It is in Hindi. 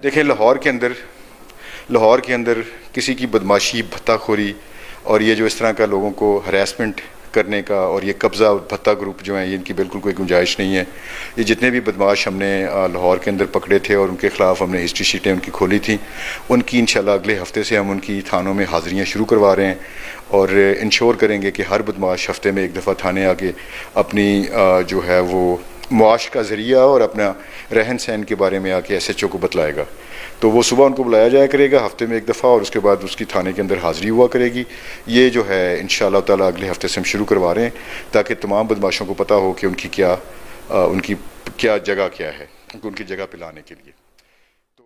देखें, लाहौर के अंदर किसी की बदमाशी, भत्ताखोरी और ये जो इस तरह का लोगों को हरासमेंट करने का और ये कब्ज़ा और भत्ता ग्रुप जो हैं, ये इनकी बिल्कुल कोई गुंजाइश नहीं है। ये जितने भी बदमाश हमने लाहौर के अंदर पकड़े थे और उनके ख़िलाफ़ हमने हिस्ट्री शीटें उनकी खोली थी, उनकी इंशाल्लाह अगले हफ्ते से हम उनकी थानों में हाज़िरियाँ शुरू करवा रहे हैं और इंश्योर करेंगे कि हर बदमाश हफ्ते में एक दफ़ा थाने आके अपनी जो है वो मुआश का ज़रिया और अपना रहन सहन के बारे में आके SHO को बतलाएगा। तो वो सुबह उनको बुलाया जाया करेगा हफ्ते में एक दफ़ा और उसके बाद उसकी थाने के अंदर हाज़िरी हुआ करेगी। ये जो है इंशाअल्लाह ताला अगले हफ्ते से हम शुरू करवा रहे हैं ताकि तमाम बदमाशों को पता हो कि उनकी क्या जगह क्या है, उनकी जगह पे लाने के लिए।